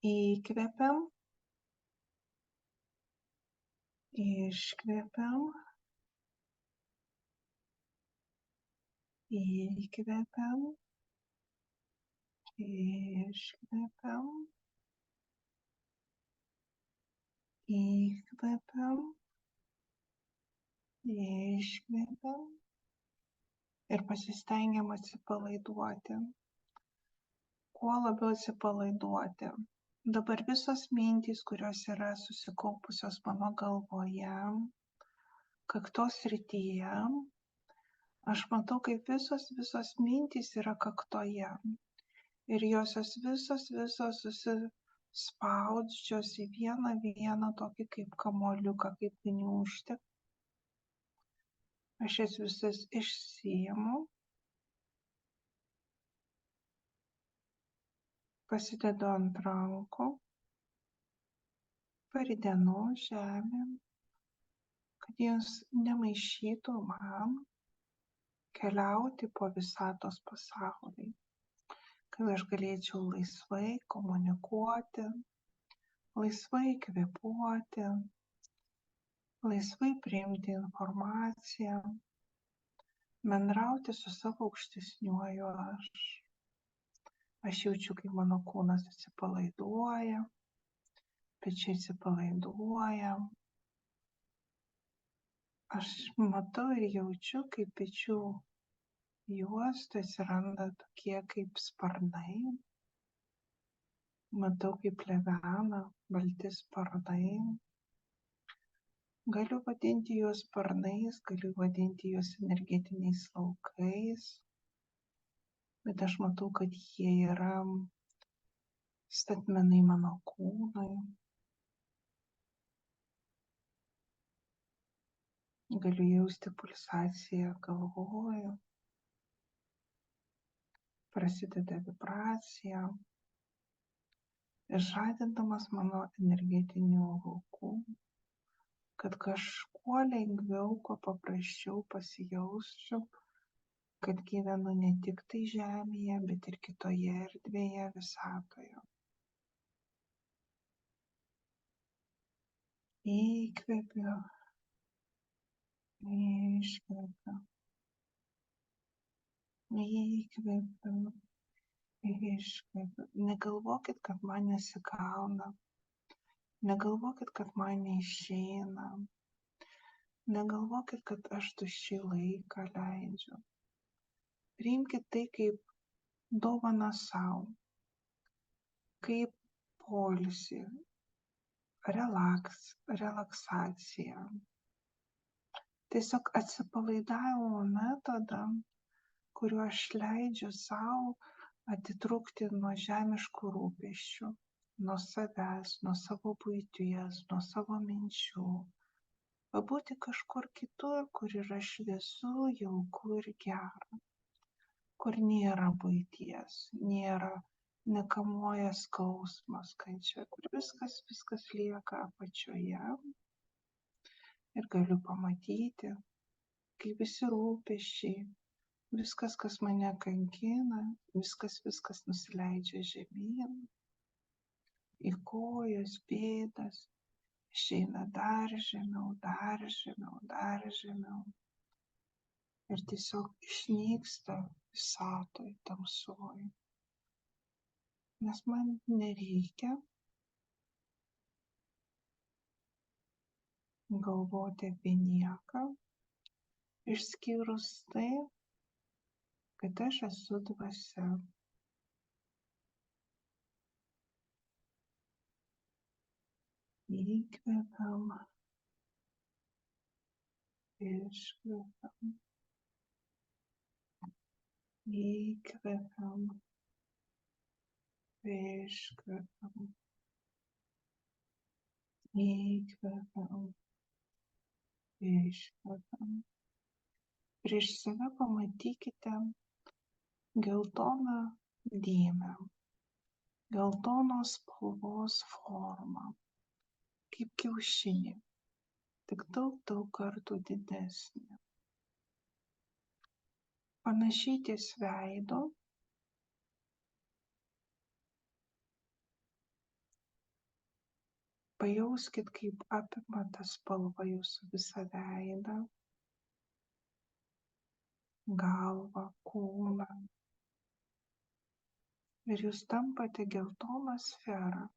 Įkvepiam, iškvepiam, įkvepiam, iškvepiam, įkvepiam, iškvepiam ir pasistengiam atsipalaiduoti. Kuo labiau atsipalaiduoti. Dabar visos mintys, kurios yra susikaupusios mano galvoje, kaktos srityje, aš matau, kaip visos mintys yra kaktoje. Ir josios visos susispaudžios į vieną tokį kaip kamuoliuką, kaip gniūžtę. Aš jas visas išsiimu, pasidedu ant rankų, paridenu žemėn, kad jos nemaišytų man keliauti po visatos pasaulį, kad aš galėčiau laisvai komunikuoti, laisvai kvėpuoti, laisvai priimti informaciją, bendrauti su savo aukštesniuoju aš. Aš jaučiu, kaip mano kūnas atsipalaiduoja, pečiai atsipalaiduoja. Aš matau ir jaučiu, kaip pečių juostoje atsiranda tokie kaip sparnai. Matau, kaip plevena balti sparnai. Galiu vadinti juos sparnais, galiu vadinti juos energetiniais laukais. Bet aš matau, kad jie yra statmenai mano kūnui. Galiu jausti pulsaciją galvoje. Prasideda vibracija. Ir žadindamas mano energetinių laukų, kad kažkuo lengviau, kuo paprasčiau pasijausčiau, kad gyvenu ne tik tai žemėje, bet ir kitoje erdvėje visatoje. Įkvepiu, iškvepiu, įkvepiu, iškvepiu. Negalvokit, kad man nesigauna. Negalvokit, kad man neišeina. Negalvokit, kad aš tuščiai laiką leidžiu. Priimkit tai kaip dovaną sau, kaip poilsį, relaksaciją. Tiesiog atsipalaidavimo metodą, kuriuo aš leidžiu sau atitrūkti nuo žemiškų rūpesčių, nuo savęs, nuo savo buities, nuo savo minčių. Pabūti kažkur kitur, kur yra šviesu, jauku ir gera. Kur nėra buities, nekamuoja skausmas, kančia, kur viskas lieka apačioje. Ir galiu pamatyti, kaip visi rūpesčiai, viskas, kas mane kankina, viskas nusileidžia žemyn, į kojas, pėdas, išeina dar žemiau, dar žemiau, dar žemiau. Ir tiesiog išnyksta visatoj, tamsoj. Nes man nereikia galvoti apie nieką, išskyrus tai, kad aš esu dvasia. Įkvepiam, iškvepiam. Įkvepiam, iškvepiam, įkvepiam, iškvepiam. Prieš save pamatykite geltoną dėmę, geltonos spalvos formą, kaip kiaušinį, tik daug kartų didesnė. Panašiai ties veido Pajauskit, kaip apima ta spalva jūsų visą veidą, galvą, kūną. Ir jūs tampate geltoną sferą.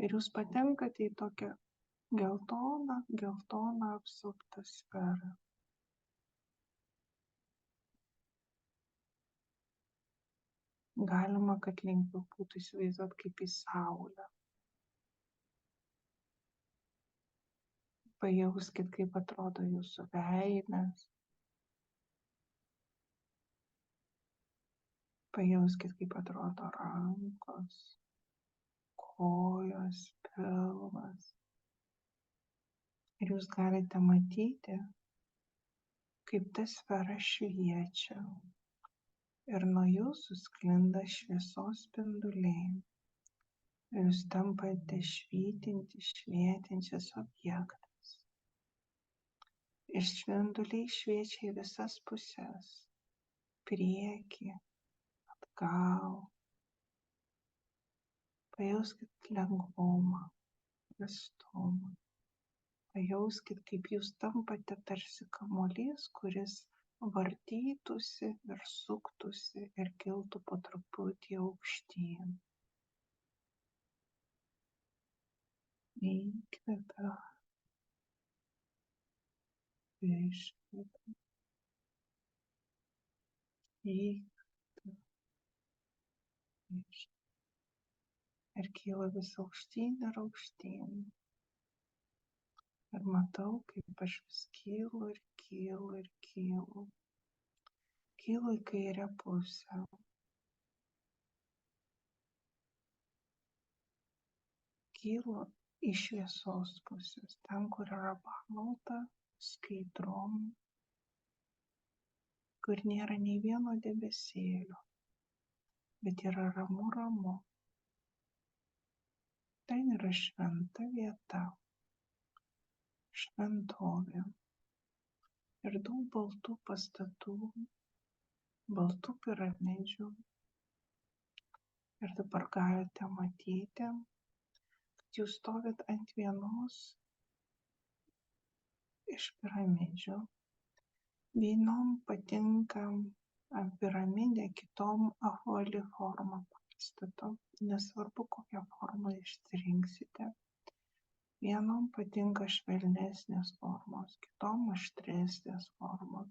Ir jūs patenkate į tokią geltoną apsuptą sferą. Galima, kad lengviau būtų įsivaizduoti kaip į saulę. Pajauskit, kaip atrodo jūsų veidas. Pajauskit, kaip atrodo rankos, kojos, pilvas. Ir jūs galite matyti, kaip ta sfera šviečia. Ir nuo jūsų sklinda šviesos spinduliai. Ir jūs tampate švytintis, šviečiantis objektas. Ir spinduliai šviečia į visas puses. Priekį, atgal. Pajauskit lengvumą, prastumą. Pajauskit, kaip jūs tampate tarsi kamuolys, kuris vartytųsi ir suktųsi ir kiltų po truputį aukštyn. Įkvepia, iškvepia, įkvepia, iškvepia. Ir kyla vis aukštyn ir aukštyn. Ir matau, kaip aš vis kylu ir kylu ir kylu. Kylu į kairę pusę. Kylu į šviesos pusės, ten, kur yra balta, skaidru, kur nėra nei vieno debesėlio, bet yra ramu. Ten yra šventa vieta, šventovė ir daug baltų pastatų, baltų piramidžių. Ir dabar galite matyti, kad jūs stovit ant vienos iš piramidžių. Vienom patinka piramidė, kitom apvali forma pastato. Nesvarbu, kokią formą išsirinksite. Vienom patinka švelnesnės formos, kitom aštresnės formos.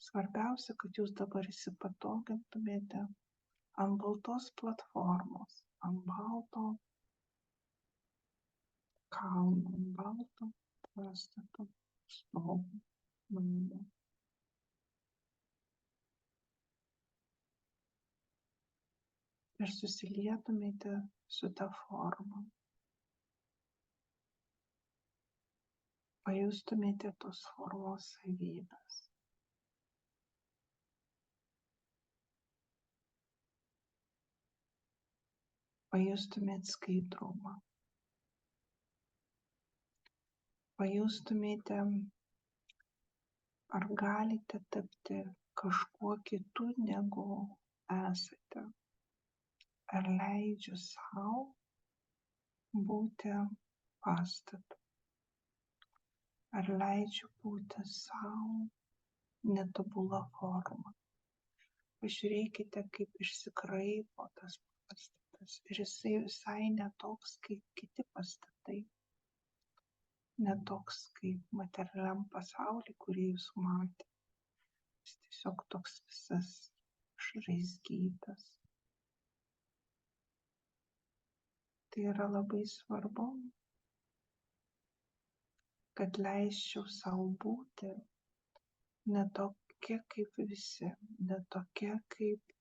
Svarbiausia, kad jūs dabar įsipatogintumėte ant baltos platformos, ant balto kalno, ant balto pastato stogo. Ir susilietumėte su ta forma. Pajustumėte tos formos savybes. Pajustumėt skaidrumą. Pajustumėte, ar galite tapti kažkuo kitu, negu esate. Ar leidžiu sau būti pastatu. Ar leidžiu būti sau netobula forma. Pažiūrėkite, kaip išsikraipo tas pastatas. Ir jisai visai netoks, kaip kiti pastatai. Netoks, kaip materialiam pasauly, kurį jūs matėte. Jis tiesiog toks visas išraizgytas. Tai yra labai svarbu, kad leisčiau sau būti ne tokia kaip visi, ne tokia kaip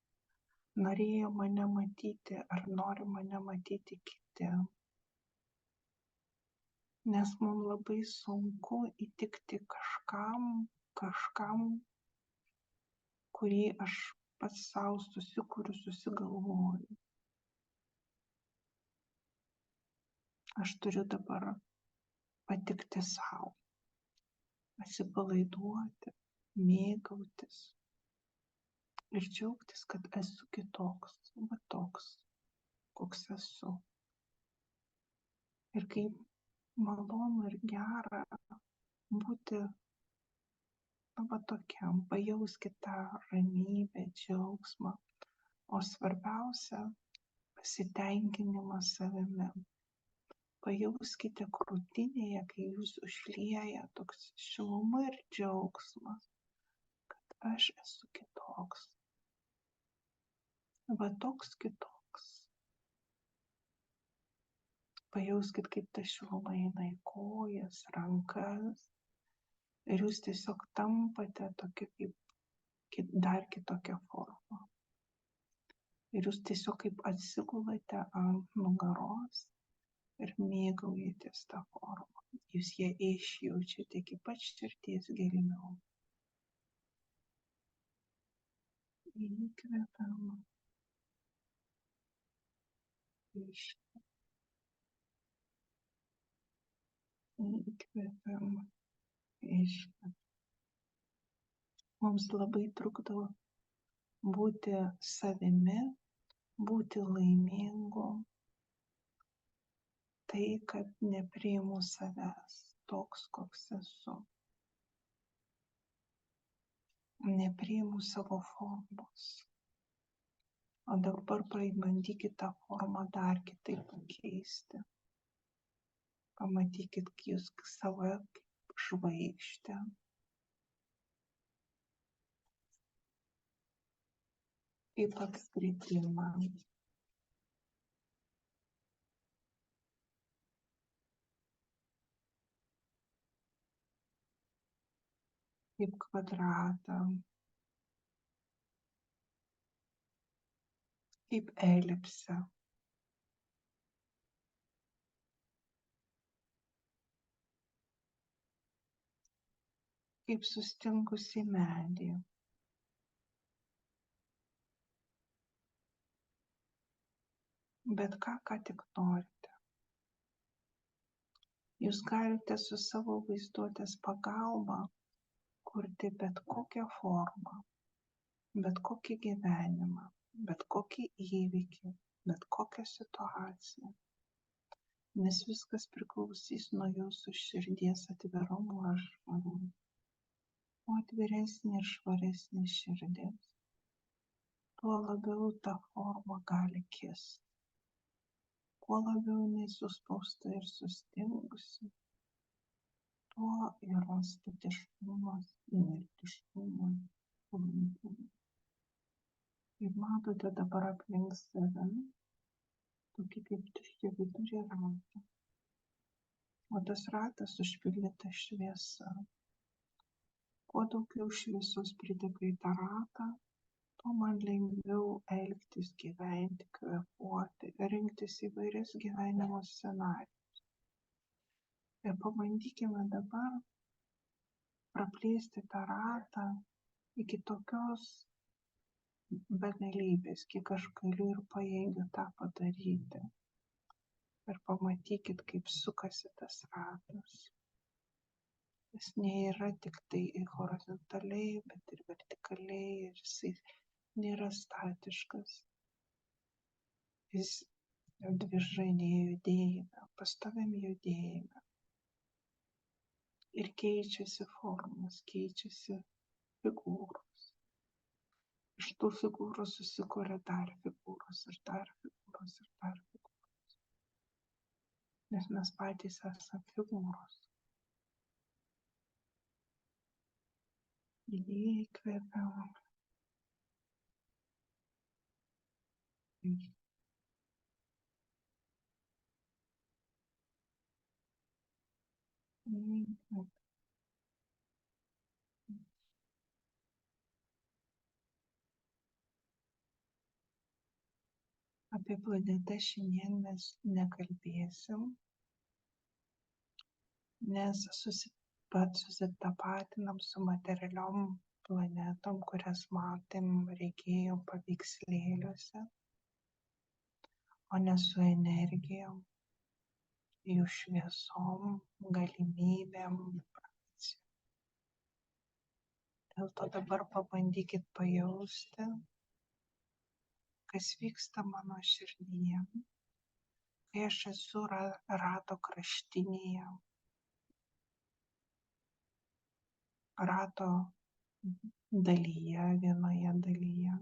norėjo mane matyti ar nori mane matyti kiti. Nes mums labai sunku įtikti kažkam, kurį aš pats sau susikuriu, susigalvoju. Aš turiu dabar patikti sau, atsipalaiduoti, mėgautis ir džiaugtis, kad esu kitoks, va toks, koks esu. Ir kaip malonu ir gera būti tokiam, pajauskite tą ramybę, džiaugsmą, o svarbiausia - pasitenkinimą savimi. Pajauskite krūtinėje, kai jūs užlieja toks šiluma ir džiaugsmas, kad aš esu kitoks, toks kitoks. Pajauskit, kaip ta šiluma eina į kojas, rankas ir jūs tiesiog tampate tokia kaip dar kitokia forma. Ir jūs tiesiog kaip atsigulate ant nugaros ir mėgaujatės tą formą. Jūs ją išjaučiate iki pat širdies gelmių. Įkvepiam. Įkvepiam. Iškvepiam. Mums labai trukdo būti savimi, būti laimingu. Tai, kad nepriimu savęs toks, koks esu. Nepriimu savo formos. O dabar pabandykit tą formą dar kitaip pakeisti. Pamatykit jūs save kaip žvaigždę. Kaip apskritimą. Kaip kvadratą. Kaip elipsę. Kaip sustingusį medį. Bet ką tik norite. Jūs galite su savo vaizduotės pagalba kurti bet kokią formą, bet kokį gyvenimą, bet kokį įvykį, bet kokią situaciją. Nes viskas priklausys nuo jūsų širdies atvirumo ir švarumo. Kuo atviresnė ir švaresnė širdis, tuo labiau ta forma gali kisti. Kuo labiau jinai suspausta ir sustingusi, tuo yra statiškumas, inertiškumas, palankumas. Ir matote dabar aplink save tokį kaip tuščią vidurį ratą. O tas ratas užpildytas šviesa. Kuo daugiau šviesos priteka į tą ratą, tuo man lengviau elgtis, gyventi, kvėpuoti, rinktis įvairias gyvenimo scenarijus. Ir pabandykime dabar praplėsti tą ratą iki tokios begalybės, kiek aš galiu ir pajėgiu tą padaryti. Ir pamatykit, kaip sukasi tas ratas. Jis nėra tik tai horizontaliai, bet ir vertikaliai, ir jisai nėra statiškas. Jis dvižainėje judėjime, pastoviam judėjime. Ir keičiasi formos, keičiasi figūros. Iš tų figūrų susikuria dar figūros ir dar figūros ir dar figūros. Nes mes patys esame figūros. Įkvepiam. Apie planetą šiandien mes nekalbėsim, nes susitapatinam su materialiom planetom, kurias matėm, regėjom paveikslėliuose, o ne su energijom, jų šviesom, galimybėm. Dėl to dabar pabandykit pajausti, kas vyksta mano širdyje, kai aš esu rato kraštinėje, rato dalyje, vienoje dalyje,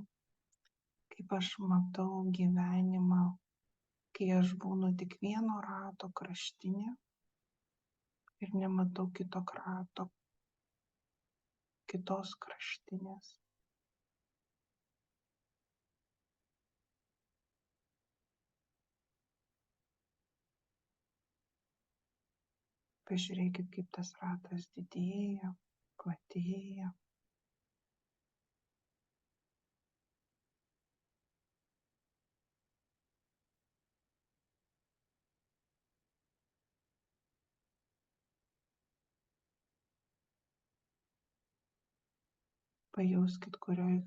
kaip aš matau gyvenimą, kai aš būnu tik vieno rato kraštinė ir nematau kito rato, kitos kraštinės. Pažiūrėkit, kaip tas ratas didėja, platėja. Pajauskit, kurioj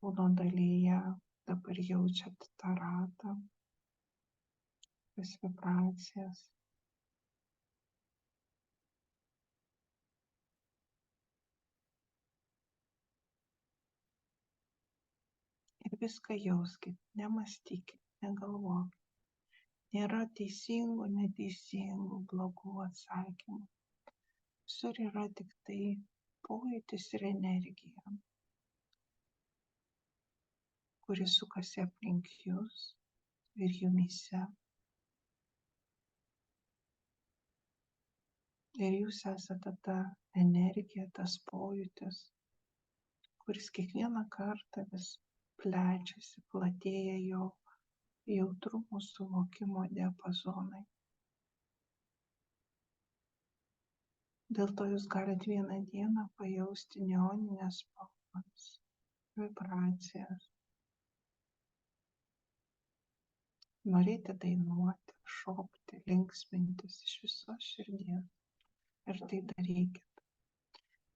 kūno dalyje dabar jaučiat tą ratą, tas vibracijas. Ir viską jauskit, nemąstykit, negalvokit. Nėra teisingų, neteisingų, blogų atsakymų. Visur yra tik tai pojūtis ir energija, kuri sukasi aplink jūs ir jumyse. Ir jūs esate ta energija, tas pojūtis, kuris kiekvieną kartą vis plečiasi, platėja jo jautrumo suvokimo diapazonai. Dėl to jūs galite vieną dieną pajausti neoninės spalvas, vibracijas, norėti dainuoti, šokti, linksmintis iš visos širdies. Ir tai darykit.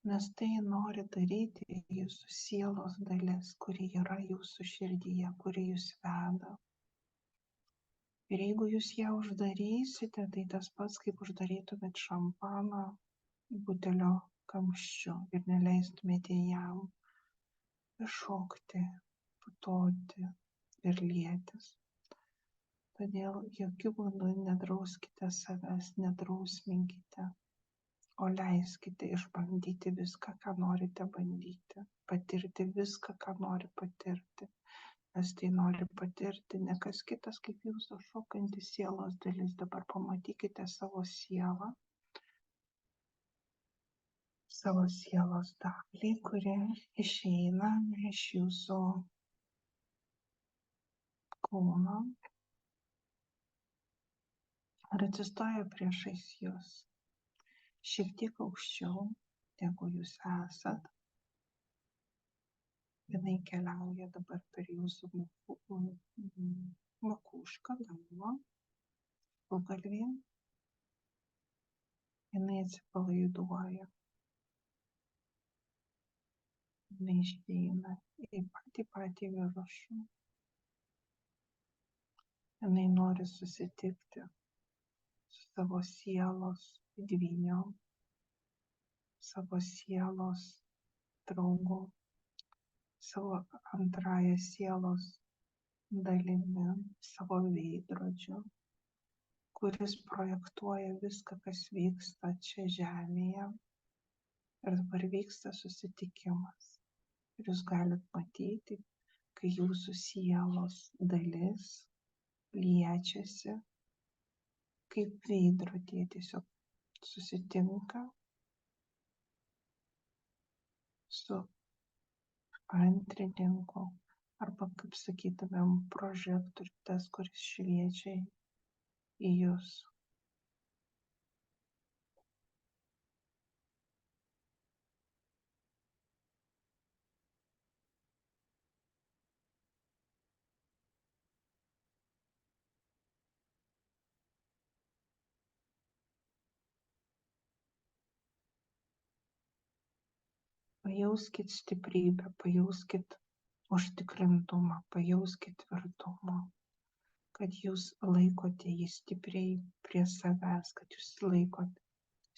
Nes tai nori daryti jūsų sielos dalis, kuri yra jūsų širdyje, kuri jūs veda. Ir jeigu jūs ją uždarysite, tai tas pats, kaip uždarytumėt šampaną butelio kamščiu ir neleistumėte jam šokti, putoti ir lietis. Todėl jokių būdų nedrauskite savęs, nedrausminkite, o leiskite išbandyti viską, ką norite bandyti, patirti viską, ką nori patirti, nes tai nori patirti ne kas kitas, kaip jūsų šokanti sielos dalis. Dabar pamatykite savo sielą, savo sielos dalį, kuri išeina iš jūsų kūno ir atsistoja priešais jūs. Šiek tiek aukščiau, negu jūs esat. Jinai keliauja dabar per jūsų makūšką, galvą, galvį. Jinai atsipalaiduoja. Jinai išeina į patį viršų. Jinai nori susitikti su savo sielos dvyniu, savo sielos draugu, savo antrąją sielos dalimi, savo veidrodžiu, kuris projektuoja viską, kas vyksta čia žemėje. Ir dabar vyksta susitikimas. Ir jūs galite matyti, kai jūsų sielos dalis liečiasi, kaip veidrodė tiesiog susitinka su antrininku, arba, kaip sakytumėm, prožektorius, tas, kuris šviečia į jūs. Pajauskit stiprybę, pajauskit užtikrintumą, pajauskit tvirtumą, kad jūs laikote jį stipriai prie savęs, kad jūs laikot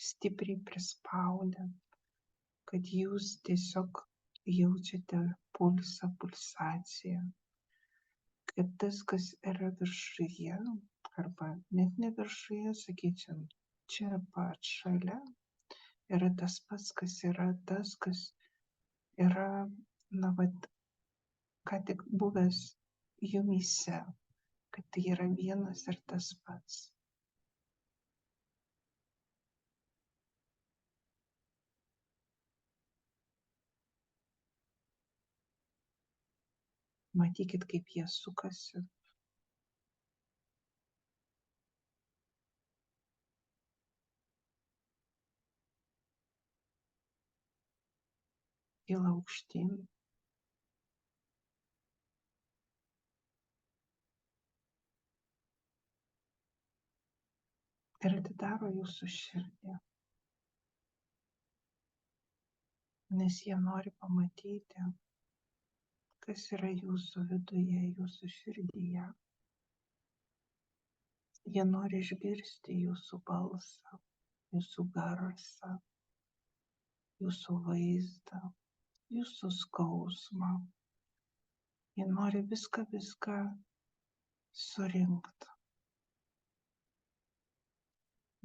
stipriai prispaudę, kad jūs tiesiog jaučiate pulsą, pulsaciją, kad tas, kas yra viršuje, arba net ne viršuje, sakyčiau, čia pat šalia, yra tas pats, kas yra tas, kas yra, ką tik buvęs jumyse, kad tai yra vienas ir tas pats. Matykit, kaip jie sukasi. Kyla aukštyn. Ir atidaro jūsų širdį. Nes jie nori pamatyti, kas yra jūsų viduje, jūsų širdyje. Jie nori išgirsti jūsų balsą, jūsų garsą, jūsų vaizdą, jūsų skausmą. Jie nori viską surinkti,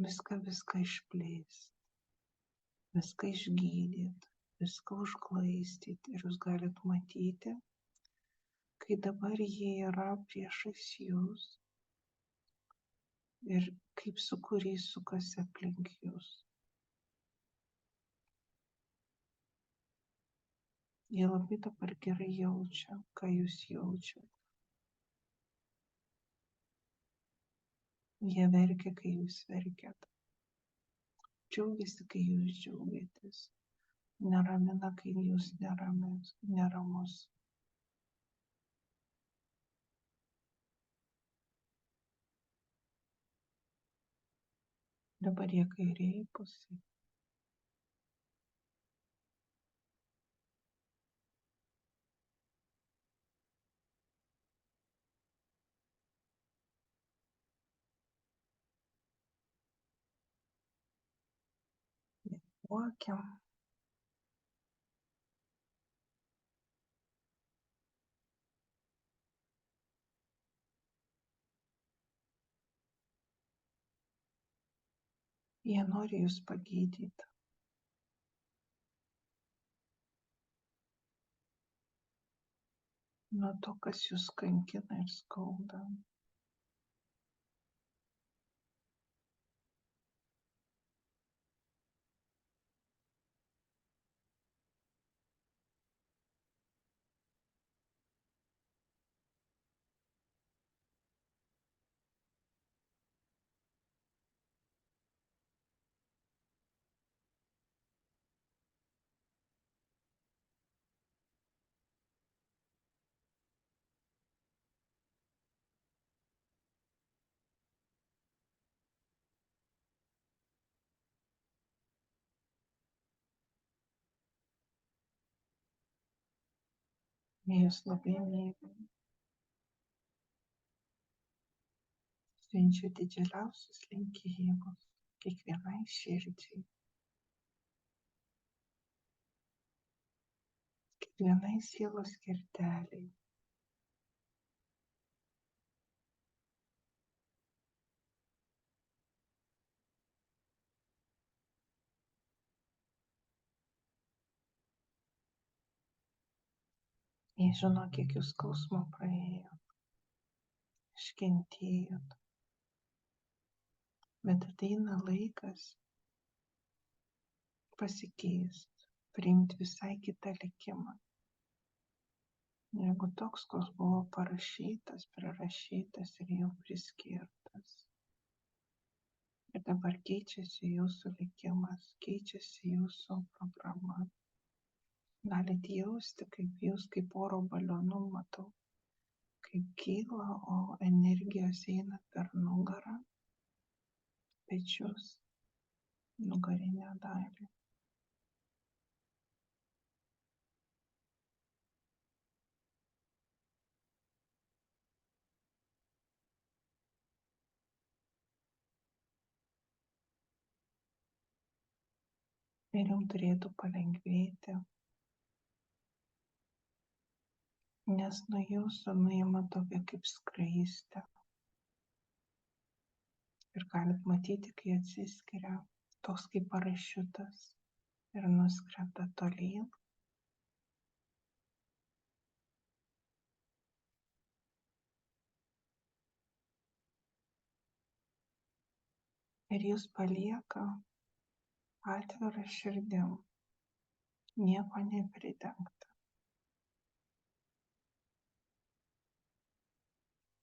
viską išplėsti, viską išgydyti, viską užglaistyti. Ir jūs galite matyti, kai dabar jie yra priešais jūs ir kaip sūkurys sukasi aplink jūs. Jie labai dabar gerai jaučia, ką jūs jaučiate. Jie verkia, kai jūs verkiat. Džiaugiasi, kai jūs džiaugiatės. Neramina, kai jūs neramus. Dabar jie kairėje pusėje. Kvėpuokim. Jie nori jūs pagydyti. Nuo to, kas jūs kankina ir skauda. Jie jūs labai myli. Siunčia didžiausius linkėjimus kiekvienai širdžiai, kiekvienai sielos kerteliai. Jie žino, kiek jūs skausmo praėjot, iškentėjot. Bet ateina laikas pasikeisti, priimti visai kitą likimą. Negu toks, koks buvo parašytas, prirašytas ir jau priskirtas. Ir dabar keičiasi jūsų likimas, keičiasi jūsų programa. Galite jausti, kaip jūs kaip oro balionu matau, kaip kyla, o energijos eina per nugarą, pečius, nugarinę dalį. Ir jums turėtų palengvėti. nes nuo jūsų nuima tokia kaip skraistė. Ir galit matyti, kai atsiskiria toks kaip parašiutas ir nuskrenda tolyn. Ir jūs palieka atvirą širdim, nieko nepridengta.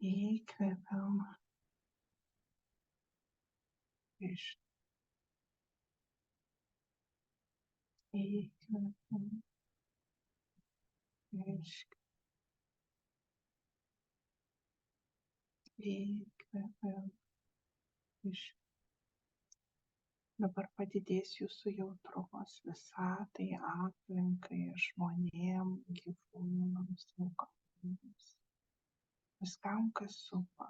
Įkvepiam, įkvepiam, įkvepiam. Dabar padidės jūsų jautrumas visatai, aplinkai, žmonėm, gyvūnams, augalams, viskam, kas supa.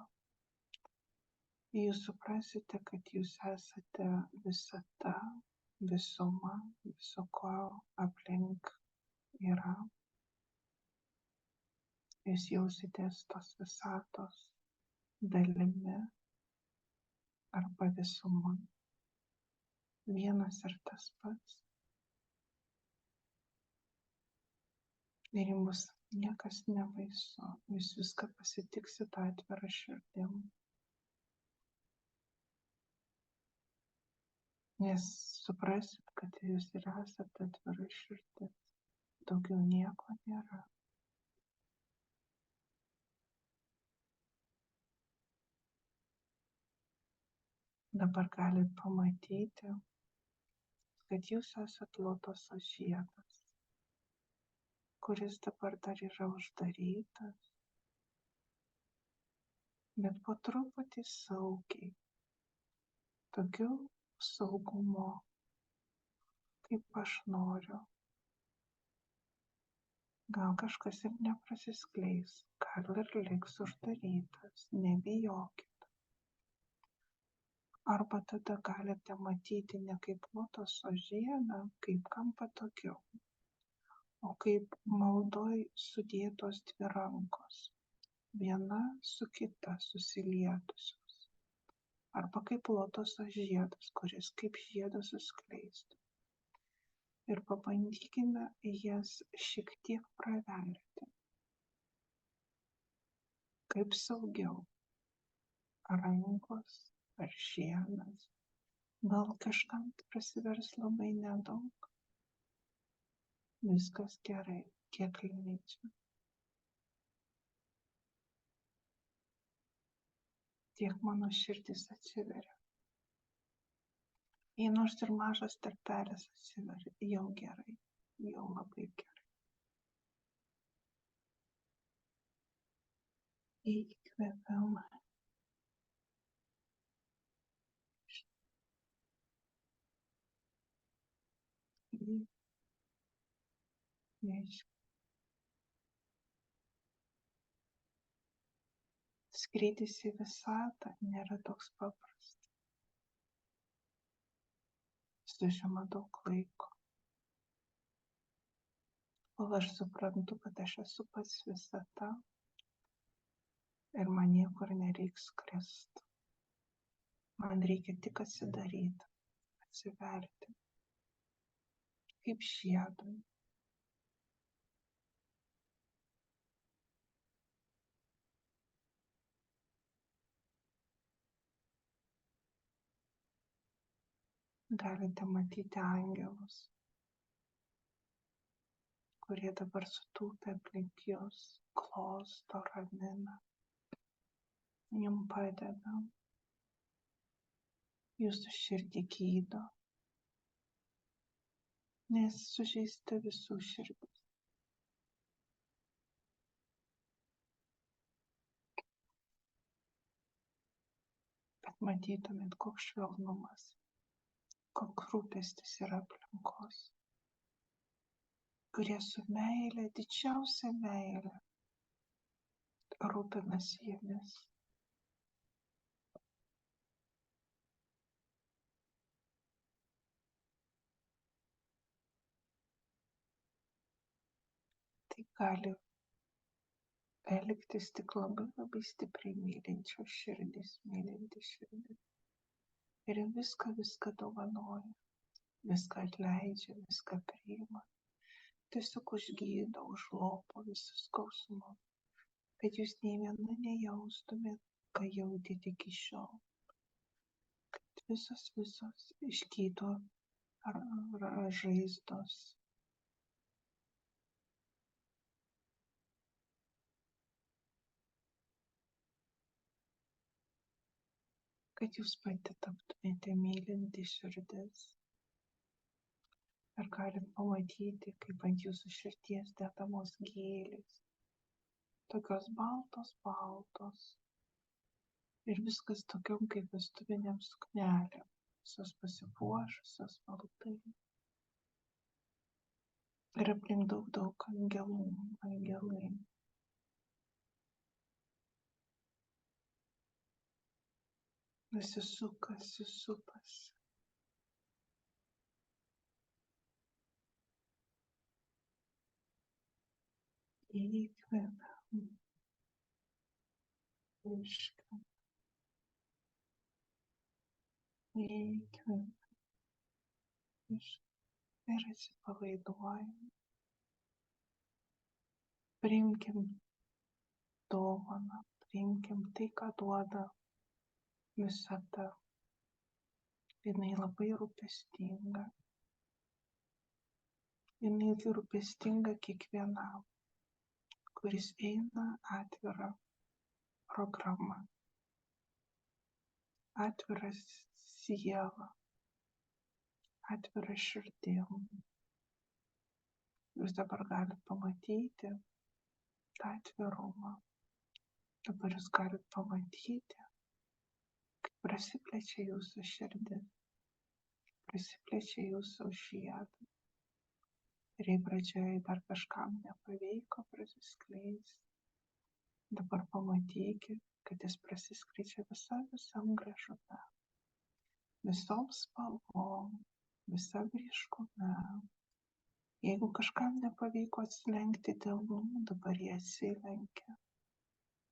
Jūs suprasite, kad jūs esate visata, visuma, viso ko aplink yra. Jūs jausitės tos visatos dalimi arba visuma. Vienas ir tas pats. Ir jums niekas nebaisu. Jūs viską pasitiksit atvirą širdim. Nes suprasit, kad jūs ir esate atvira širdis. Daugiau nieko nėra. Dabar galit pamatyti, kad jūs esat lotoso žiedas, kuris dabar dar yra uždarytas, bet po truputį saugiai, tokiu saugumu, kaip aš noriu. Gal kažkas ir neprasiskleis, gal ir liks uždarytas, nebijokit. Arba tada galite matyti ne kaip lotoso žiedą, kaip kam patogiau, o kaip maldoj sudėtos dvi rankos, viena su kita susilietusios. Arba kaip lotoso žiedas, kuris kaip žiedas suskleistų. Ir pabandykime jas šiek tiek praverti. Kaip saugiau. Rankos ar žiedas. Gal kažkam prasivers labai nedaug. Viskas gerai, kiek leidžia. Tiek mano širdis atsiveria. Jei nors ir mažas tarpelis atsiveria, jau gerai, jau labai gerai. Įkvepiam. Skrydis į visatą nėra toks paprastas. Jis užima daug laiko. Kol aš suprantu, kad aš esu pats visata ir man niekur nereiks skristi. Man reikia tik atsidaryti, atsiverti, kaip žiedui. Galite matyti angelus, kurie dabar sutūpę aplink jūs, glosto, ramina, jums padeda, jūsų širdį gydo, nes sužeista visų širdis. Bet matytumėt, koks švelnumas, koks rūpestis yra aplinkos, kurie su meile, didžiausia meile, rūpinasi jomis. Tai gali elgtis tik labai labai stipriai mylinčios širdis, mylinti širdis. Ir viską dovanoja, viską atleidžia, viską priima. Tiesiog užgydo, užlopo visus skausmus, kad jūs nei viena nejaustumėt, ką jautėte iki šiol. Kad visos išgydo žaizdos. Kad jūs pati taptumėte mylinti širdis. Ir galit pamatyti, kaip ant jūsų širdies dedamos gėlės. Tokios baltos. Ir viskas tokiom kaip vestuviniam suknelėm. Visos pasipuošusios baltai. Ir aplink daug angelai. Visi sukasi, supasi. Įkvepiam. Iškvepiam. Įkvepiam. Ir atsipalaiduojam. Priimkim dovaną, priimkim tai, ką duoda visata. Jinai labai rūpestinga. Jinai rūpestinga kiekvienam, kuris eina atvira programa, atvira siela, atvira širdim. Jūs dabar galite pamatyti tą atvirumą. Dabar jūs galite pamatyti, kaip prasiplečia jūsų širdis, prasiplečia jūsų žiedas. Ir jei pradžioje dar kažkam nepavyko prasiskleisti, dabar pamatykit, kad jis prasiskleidžia visam gražume, visom spalvom, visam ryškume. Jeigu kažkam nepavyko atsilenkti delnų, dabar jie atsilenkia.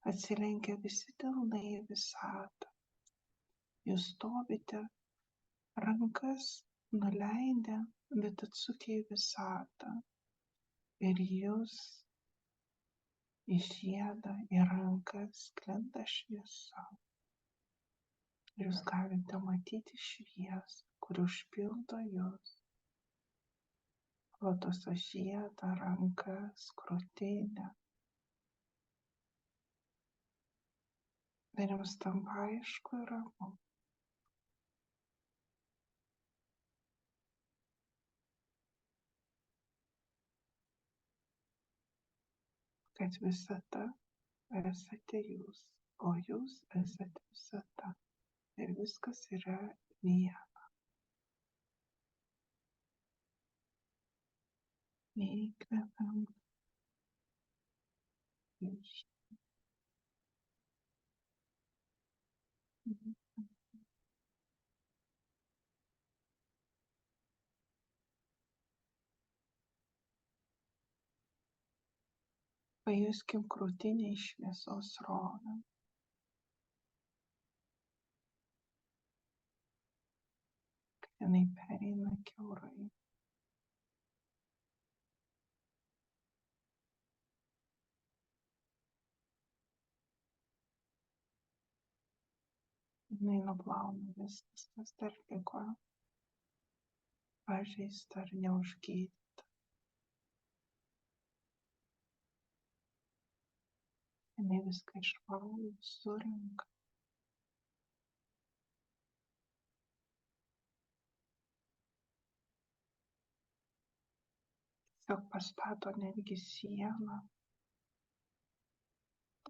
Atsilenkia visi delnai į visatą. Jūs stovite, rankas nuleidę, bet atsukę į visatą. Ir jūs į žiedą, į rankas sklinda šviesa. Ir jūs galite matyti šviesą, kuri užpildo jūs. Lotoso žiedą, rankas, krūtinę. Ir jums tampa aišku ir ramu. Kad visata esate jūs, o jūs esate visata. Ir viskas yra viena. Įkvepiam. Pajuskim krūtinėj šviesos srovę. Kad jinai pereina kiaurai. Jinai nuplauna viskas, kas dar liko pažeista ar neužgydyta. Jinai viską išvalo, surenka. Tiesiog pastato netgi sieną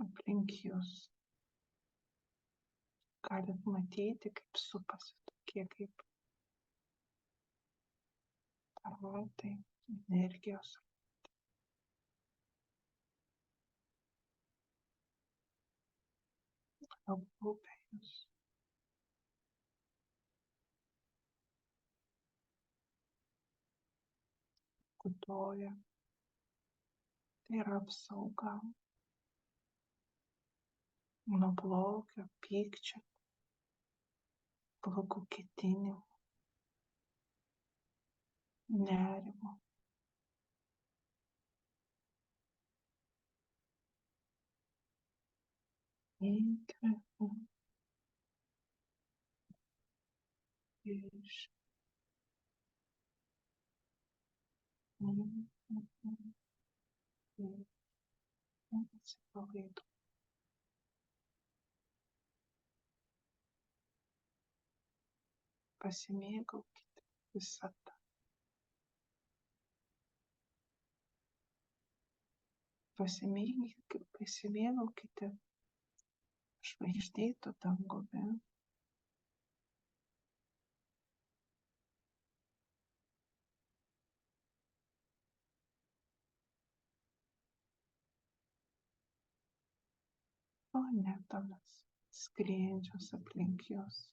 aplink jūs. Galit matyti, kaip supasi tokie kaip ratai, energijos. Apgaubia jūs. Kudoja. Tai yra apsauga. nuo blogio, pykčio, blogų ketinimų, nerimo. Įkvepiu, atsipalaiduoju. Pasimėgaukite visata. Pasimėgaukite žvaigždėtu dangumi. Planetomis skriejančios aplink jūs.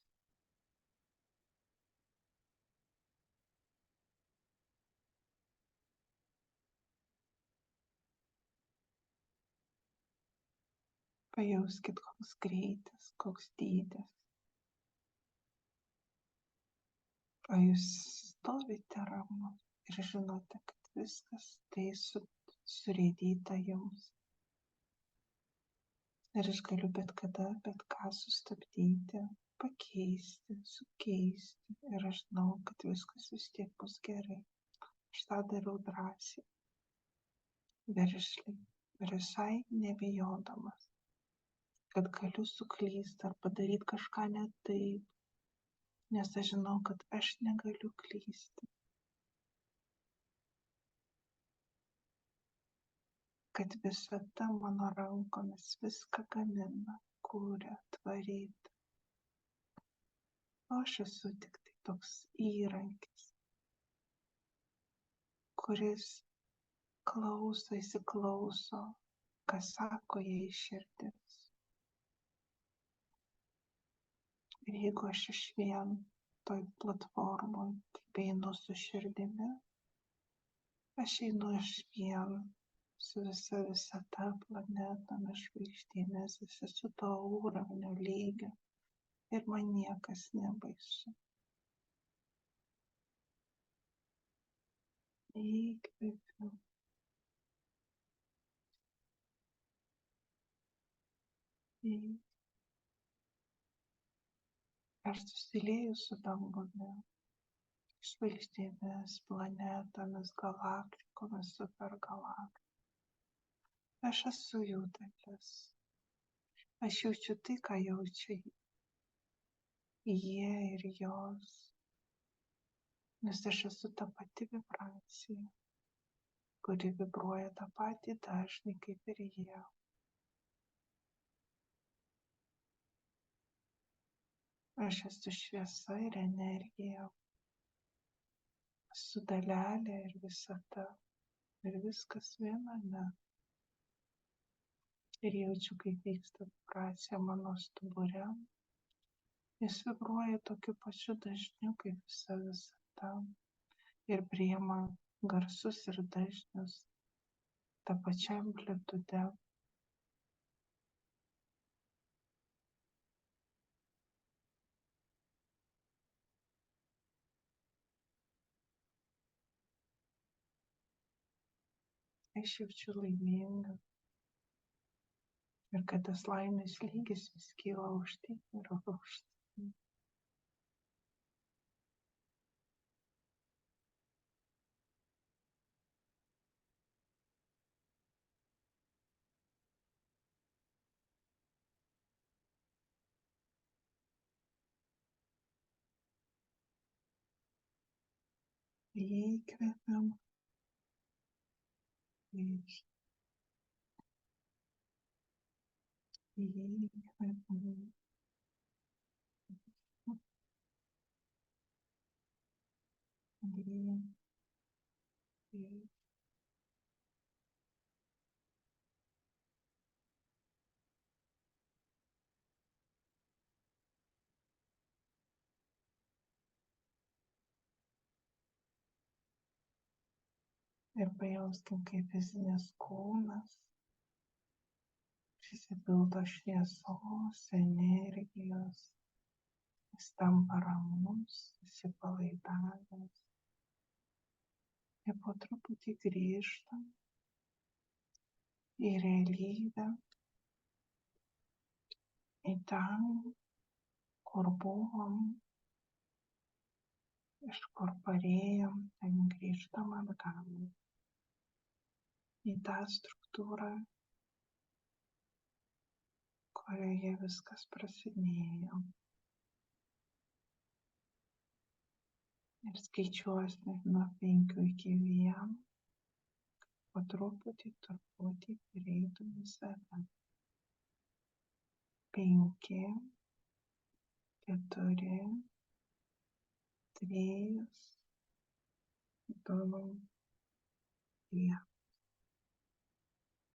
Pajauskit, koks greitis, koks dydis. O jūs stovite ramus ir žinote, kad viskas tai surėdyta jums. Ir aš galiu bet kada, bet ką sustabdyti, pakeisti, sukeisti. Ir aš žinau, kad viskas vis tiek bus gerai. Aš tą darau drąsiai, veržliai, visai nebijodamas, kad galiu suklysti ar padaryti kažką ne taip, nes aš žinau, kad aš negaliu klysti. Kad visata mano rankomis viską gamina, kuria, tvaryta. O aš esu tik tai toks įrankis, kuris klauso, įsiklauso, ką sako jai širdis. Ir jeigu aš išvien toj platformoj, kaip einu su širdimi, aš einu išvien su visa visata, planetomis, žvaigždėmis, visi su to ūravnio lygio. Ir man niekas nebaisu. Įkvepiu. Aš susilieju su dangumi, žvaigždėmis, planetomis, galaktikomis, supergalaktikomis. Aš esu jų dalis. Aš jaučiu tai, ką jaučia jie ir jos. Nes aš esu ta pati vibracija, kuri vibruoja tą patį dažnį kaip ir jie. Aš esu šviesa ir energija. Esu dalelė ir visata. Ir viskas viename. Ir jaučiu, kaip vyksta vibracija mano stubure. Jis vibruoja tokiu pačiu dažniu kaip visa visata. Ir priima garsus ir dažnius tą pačią amplitudę. Aš jaučiu laimingą. Ir kad tas laimės lygis vis kyla aukštyn ir aukštyn. Įkvepiam. Įkvepiam. Ir pajauskim, kaip fizinis kūnas Prisipildo šviesos, energijos, jis tampa ramus, atsipalaidavęs. Ir po truputį grįžta į realybę, į ten, kur buvom, iš kur parėjom, ten grįžtam atgal. Į tą struktūrą, kurioje viskas prasidėjo. Ir skaičiuosi nuo 5 iki 1, po truputį prieitum į save. 5, 4, 3, 2, 1.